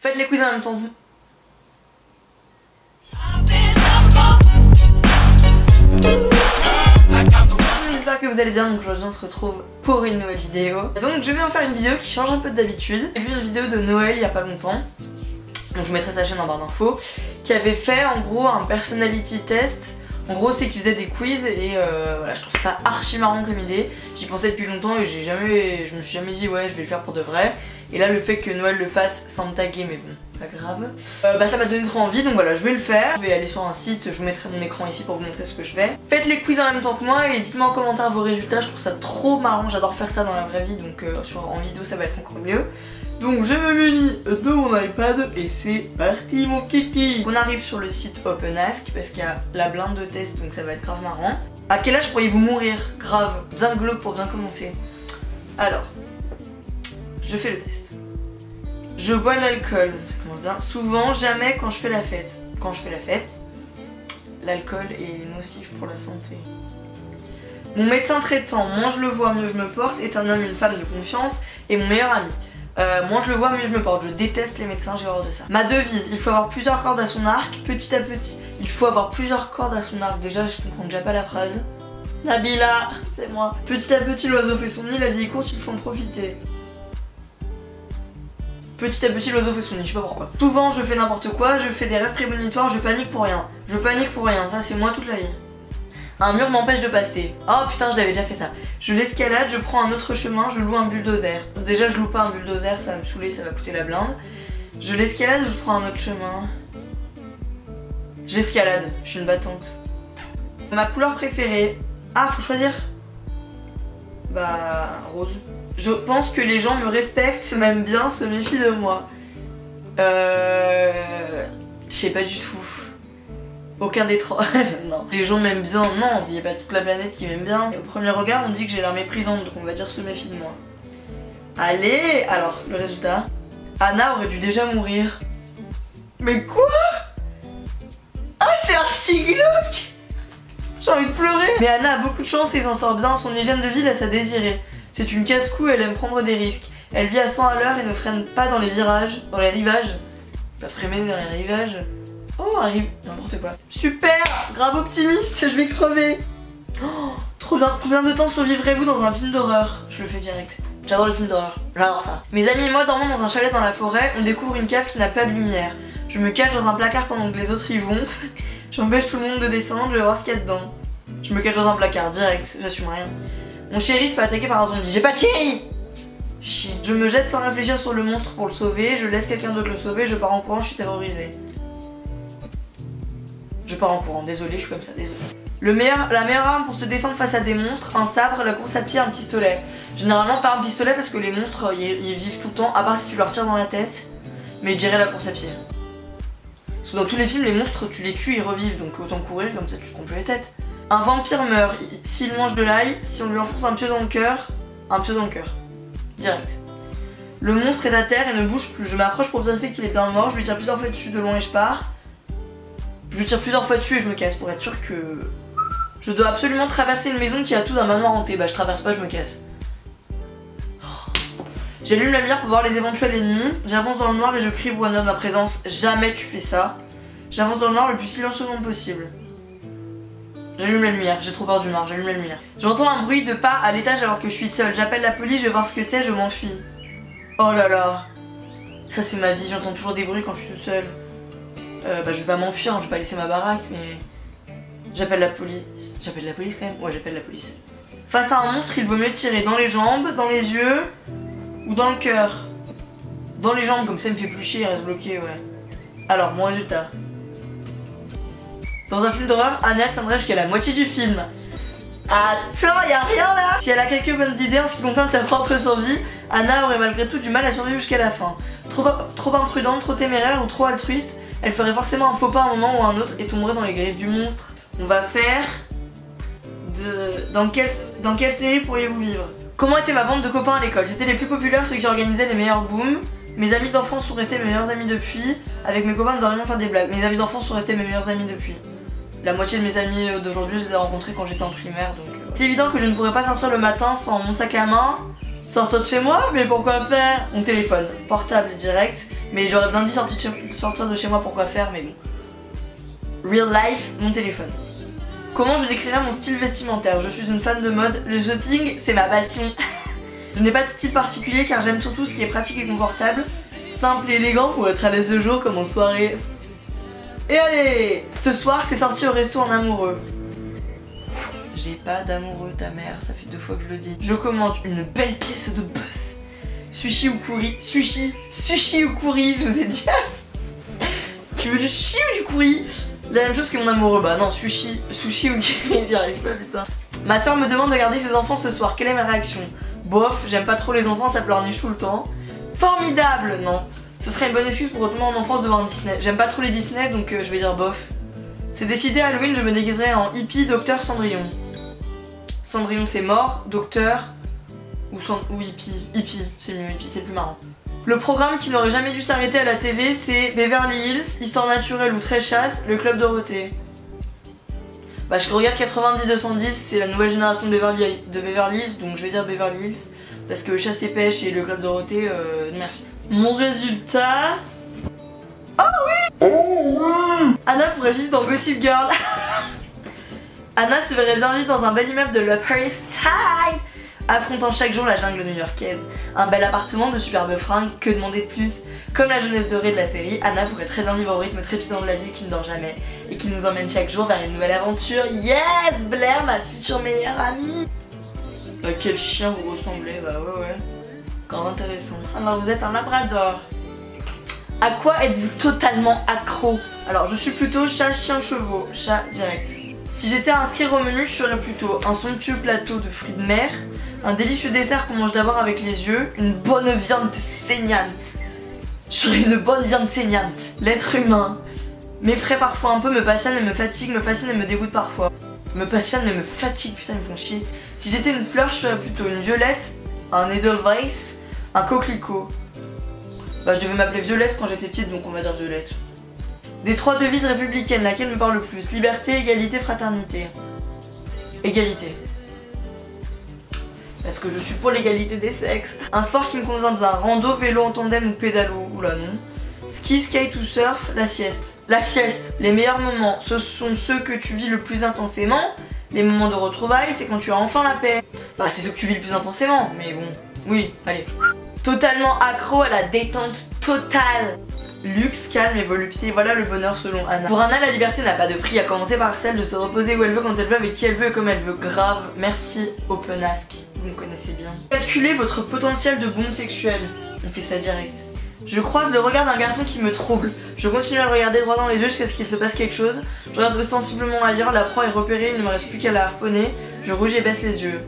Faites les quiz en même temps. J'espère que vous allez bien, donc aujourd'hui on se retrouve pour une nouvelle vidéo. Donc je vais vous faire une vidéo qui change un peu d'habitude. J'ai vu une vidéo de Noël il y a pas longtemps, donc je mettrai sa chaîne en barre d'infos, qui avait fait en gros un personality test. En gros c'est qu'il faisait des quiz et voilà, je trouve ça archi marrant comme idée. J'y pensais depuis longtemps et je me suis jamais dit ouais je vais le faire pour de vrai. Et là le fait que Noël le fasse sans me taguer, mais bon, pas grave, bah ça m'a donné trop envie, donc voilà je vais le faire. Je vais aller sur un site, je vous mettrai mon écran ici pour vous montrer ce que je fais. Faites les quiz en même temps que moi et dites-moi en commentaire vos résultats, je trouve ça trop marrant, j'adore faire ça dans la vraie vie, donc en vidéo ça va être encore mieux. Donc je me munis de mon iPad et c'est parti mon kiki. On arrive sur le site OpenAsk parce qu'il y a la blinde de test, donc ça va être grave marrant. À quel âge pourriez-vous mourir? Grave, bien glauque pour bien commencer. Alors, je fais le test. Je bois de l'alcool, ça commence bien. Souvent, jamais quand je fais la fête. Quand je fais la fête, l'alcool est nocif pour la santé. Mon médecin traitant, moins je le vois, mieux je me porte, est un homme, une femme de confiance et mon meilleur ami. Moins je le vois, mieux je me porte. Je déteste les médecins, j'ai horreur de ça. Ma devise, il faut avoir plusieurs cordes à son arc, petit à petit. Il faut avoir plusieurs cordes à son arc. Déjà, je comprends déjà pas la phrase. Nabila, c'est moi. Petit à petit, l'oiseau fait son nid, la vie est courte, il faut en profiter. Petit à petit, l'oiseau fait son nid, je sais pas pourquoi. Souvent, je fais n'importe quoi, je fais des rêves prémonitoires, je panique pour rien. Je panique pour rien, ça c'est moi toute la vie. Un mur m'empêche de passer. Oh putain, je l'avais déjà fait ça. Je l'escalade, je prends un autre chemin, je loue un bulldozer. Déjà, je loue pas un bulldozer, ça va me saouler, ça va coûter la blinde. Je l'escalade ou je prends un autre chemin? Je l'escalade, je suis une battante. Ma couleur préférée. Ah, faut choisir. Bah, rose. Je pense que les gens me respectent, m'aiment bien, se méfient de moi. Je sais pas du tout. Aucun des trois. Non. Les gens m'aiment bien, non, il n'y a pas toute la planète qui m'aime bien. Et au premier regard, on dit que j'ai l'air méprisante, donc on va dire se méfie de moi. Allez, alors, le résultat. Anna aurait dû déjà mourir. Mais quoi? Ah, c'est archi glauque! J'ai envie de pleurer. Mais Anna a beaucoup de chance et s'en sort bien, son hygiène de vie laisse à désirer. C'est une casse-cou, elle aime prendre des risques. Elle vit à 100 à l'heure et ne freine pas dans les virages, dans les rivages. Pas freiner dans les rivages. Oh, arrive, n'importe quoi. Super, grave optimiste, je vais crever. Oh, trop bien. Combien de temps survivrez-vous dans un film d'horreur? Je le fais direct. J'adore les films d'horreur, j'adore ça. Mes amis et moi dormons dans un chalet dans la forêt, on découvre une cave qui n'a pas de lumière. Je me cache dans un placard pendant que les autres y vont. J'empêche tout le monde de descendre, je vais voir ce qu'il y a dedans. Je me cache dans un placard, direct, j'assume rien. Mon chéri se fait attaquer par un zombie. J'ai pas de chéri! Chier. Je me jette sans réfléchir sur le monstre pour le sauver, je laisse quelqu'un d'autre le sauver, je pars en courant, je suis terrorisée. Je pars en courant, désolé, je suis comme ça, désolé. La meilleure arme pour se défendre face à des monstres, un sabre, la course à pied, un pistolet. Généralement pas un pistolet parce que les monstres ils vivent tout le temps, à part si tu leur tires dans la tête. Mais je dirais la course à pied. Parce que dans tous les films, les monstres tu les tues, ils revivent, donc autant courir, comme ça tu te prends plus les têtes. Un vampire meurt s'il mange de l'ail, si on lui enfonce un pieu dans le cœur, direct. Le monstre est à terre et ne bouge plus. Je m'approche pour vérifier qu'il est bien mort, je lui tire plusieurs fois dessus de loin et je pars. Je lui tire plusieurs fois dessus et je me casse pour être sûr que... Je dois absolument traverser une maison qui a tout d'un manoir hanté. Bah je traverse pas, je me casse. J'allume la lumière pour voir les éventuels ennemis. J'avance dans le noir et je crie pour un homme à présence. Jamais tu fais ça. J'avance dans le noir le plus silencieusement possible. J'allume la lumière, j'ai trop peur du noir, j'allume la lumière. J'entends un bruit de pas à l'étage alors que je suis seule. J'appelle la police, je vais voir ce que c'est, je m'enfuis. Oh là là. Ça c'est ma vie, j'entends toujours des bruits quand je suis toute seule. Bah je vais pas m'enfuir, hein, je vais pas laisser ma baraque, mais... J'appelle la police. J'appelle la police quand même? Ouais, j'appelle la police. Face à un monstre, il vaut mieux tirer dans les jambes, dans les yeux ou dans le cœur. Dans les jambes, comme ça il me fait plus chier, il reste bloqué, ouais. Alors, mon résultat. Dans un film d'horreur, Anna tiendrait jusqu'à la moitié du film. Attends, y'a rien là. Si elle a quelques bonnes idées en ce qui concerne sa propre survie, Anna aurait malgré tout du mal à survivre jusqu'à la fin. Trop imprudente, trop téméraire ou trop altruiste, elle ferait forcément un faux pas à un moment ou à un autre et tomberait dans les griffes du monstre. On va faire... Dans quelle série pourriez-vous vivre? Comment était ma bande de copains à l'école? C'était les plus populaires, ceux qui organisaient les meilleurs booms. Mes amis d'enfance sont restés mes meilleurs amis depuis. Avec mes copains, nous arrivons à faire des blagues. Mes amis d'enfance sont restés mes meilleurs amis depuis. La moitié de mes amis d'aujourd'hui, je les ai rencontrés quand j'étais en primaire, donc... C'est évident que je ne pourrais pas sortir le matin sans mon sac à main. Sortir de chez moi, mais pourquoi faire? Mon téléphone, portable direct. Mais j'aurais bien dit sortir de chez moi pour quoi faire, mais bon. Real life, mon téléphone. Comment je décrirais mon style vestimentaire? Je suis une fan de mode, le shopping c'est ma passion. Je n'ai pas de style particulier car j'aime surtout ce qui est pratique et confortable, simple et élégant pour être à l'aise de jour comme en soirée. Et allez! Ce soir c'est sorti au resto en amoureux. J'ai pas d'amoureux ta mère, ça fait 2 fois que je le dis. Je commande une belle pièce de bœuf. Sushi ou curry? Sushi ou curry, je vous ai dit. Tu veux du sushi ou du curry? La même chose que mon amoureux, bah non, sushi ou curry, j'y arrive pas putain. Ma soeur me demande de garder ses enfants ce soir, quelle est ma réaction? Bof, j'aime pas trop les enfants, ça pleurniche tout le temps. Formidable, non. Ce serait une bonne excuse pour retourner en enfance devant un Disney. J'aime pas trop les Disney, donc je vais dire bof. C'est décidé, Halloween, je me déguiserai en hippie, docteur Cendrillon. Cendrillon c'est mort, docteur ou hippie. Hippie, c'est mieux, hippie c'est plus marrant. Le programme qui n'aurait jamais dû s'arrêter à la TV, c'est Beverly Hills, Histoire naturelle ou Très chasse, le Club Dorothée. Bah je regarde 90-210, c'est la nouvelle génération de Beverly Hills, donc je vais dire Beverly Hills. Parce que Chasse et Pêche et le Club Dorothée, merci. Mon résultat... Oh oui! Anna pourrait vivre dans Gossip Girl. Anna se verrait bien vivre dans un bel immeuble de l'Upper East Side, affrontant chaque jour la jungle new-yorkaise. Un bel appartement, de superbes fringues, que demander de plus? Comme la jeunesse dorée de la série, Anna pourrait très bien vivre au rythme trépidant de la vie qui ne dort jamais et qui nous emmène chaque jour vers une nouvelle aventure. Yes, Blair, ma future meilleure amie. À quel chien vous ressemblez? Bah ouais. Quand intéressant. Alors vous êtes un labrador. À quoi êtes-vous totalement accro? Alors je suis plutôt chat, chien, chevaux. Chat direct. Si j'étais à inscrire au menu, je serais plutôt un somptueux plateau de fruits de mer, un délicieux dessert qu'on mange d'abord avec les yeux, une bonne viande saignante. Je serais une bonne viande saignante. L'être humain m'effraie parfois un peu, me passionne mais me fatigue, me fascine et me dégoûte parfois. Me passionne mais me fatigue, putain ils me font chier. Si j'étais une fleur, je serais plutôt une violette, un edelweiss, un coquelicot. Bah je devais m'appeler Violette quand j'étais petite, donc on va dire Violette. Des 3 devises républicaines, laquelle me parle le plus? Liberté, égalité, fraternité. Égalité. Parce que je suis pour l'égalité des sexes. Un sport qui me convient bien, rando, vélo en tandem ou pédalo. Oula non. Ski, skate ou surf, la sieste. La sieste, les meilleurs moments, ce sont ceux que tu vis le plus intensément. Les moments de retrouvailles, c'est quand tu as enfin la paix. Bah c'est ceux que tu vis le plus intensément, mais bon, oui, allez. Totalement accro à la détente totale. Luxe, calme et volupté, voilà le bonheur selon Anna. Pour Anna, la liberté n'a pas de prix, à commencer par celle de se reposer où elle veut, quand elle veut, avec qui elle veut et comme elle veut. Grave, merci OpenAsk, vous me connaissez bien. Calculez votre potentiel de bombe sexuelle. On fait ça direct. Je croise le regard d'un garçon qui me trouble. Je continue à le regarder droit dans les yeux jusqu'à ce qu'il se passe quelque chose. Je regarde ostensiblement ailleurs, la proie est repérée, il ne me reste plus qu'à la harponner. Je rougis et baisse les yeux.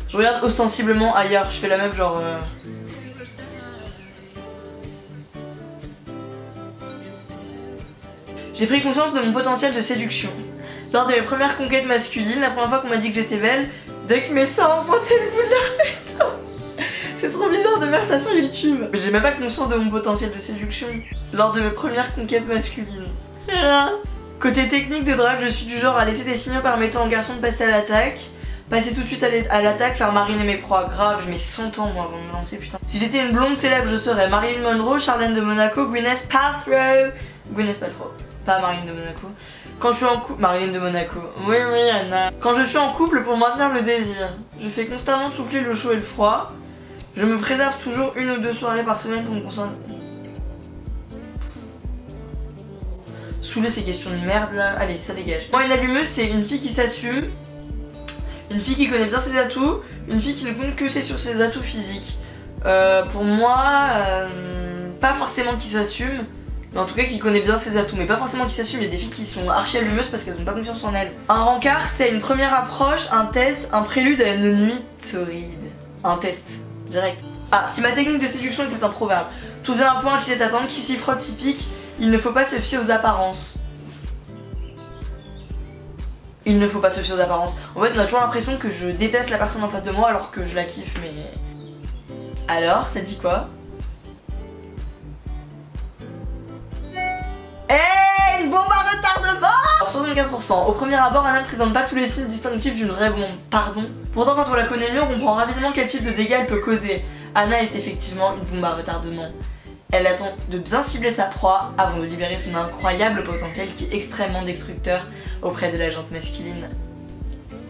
Je regarde ostensiblement ailleurs, je fais la meuf genre... J'ai pris conscience de mon potentiel de séduction. Lors de mes premières conquêtes masculines, la première fois qu'on m'a dit que j'étais belle, dès que mes seins pointaient le bout de leur tête. C'est trop bizarre de faire ça sur YouTube. Mais j'ai même pas conscience de mon potentiel de séduction lors de mes premières conquêtes masculines. Côté technique de drague, je suis du genre à laisser des signaux permettant aux garçons de passer à l'attaque. Passer tout de suite à l'attaque, faire mariner mes proies. Grave, je mets 100 ans moi avant de me lancer, putain. Si j'étais une blonde célèbre, je serais Marilyn Monroe, Charlène de Monaco, Gwyneth Paltrow. Gwyneth Paltrow, pas Marilyn de Monaco. Quand je suis en couple, Marilyn de Monaco. Oui, Anna. Quand je suis en couple pour maintenir le désir, je fais constamment souffler le chaud et le froid. Je me préserve toujours 1 ou 2 soirées par semaine pour me concentrer. Saoulé ces questions de merde là. Allez, ça dégage. Moi, une allumeuse, c'est une fille qui s'assume. Une fille qui connaît bien ses atouts, une fille qui ne compte que sur ses atouts physiques. Pour moi, pas forcément qui s'assume, mais en tout cas qui connaît bien ses atouts. Mais pas forcément qui s'assume, il y a des filles qui sont archi allumeuses parce qu'elles n'ont pas confiance en elles. Un rencard, c'est une première approche, un test, un prélude à une nuit torride. Un test, direct. Ah, si ma technique de séduction était un proverbe. Tout vient à point qui sait attendre, qui s'y frotte, s'y pique, il ne faut pas se fier aux apparences. Il ne faut pas se fier aux apparences. En fait, on a toujours l'impression que je déteste la personne en face de moi alors que je la kiffe, mais... Alors, ça dit quoi? Hey, une bombe à retardement! Alors 75%. Au premier abord, Anna ne présente pas tous les signes distinctifs d'une vraie bombe. Pardon. Pourtant, quand on la connaît mieux, on comprend rapidement quel type de dégâts elle peut causer. Anna est effectivement une bombe à retardement. Elle attend de bien cibler sa proie avant de libérer son incroyable potentiel qui est extrêmement destructeur auprès de la jante masculine.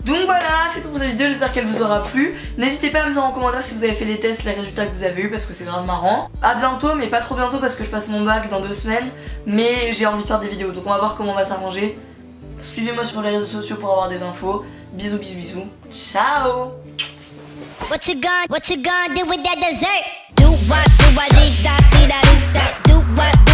Donc voilà, c'est tout pour cette vidéo, j'espère qu'elle vous aura plu. N'hésitez pas à me dire en commentaire si vous avez fait les tests, les résultats que vous avez eu parce que c'est grave marrant. A bientôt, mais pas trop bientôt parce que je passe mon bac dans 2 semaines. Mais j'ai envie de faire des vidéos, donc on va voir comment on va s'arranger. Suivez-moi sur les réseaux sociaux pour avoir des infos. Bisous, bisous, bisous. Ciao. What you gonna do with that dessert? Do what, do what, do that, do that, do what.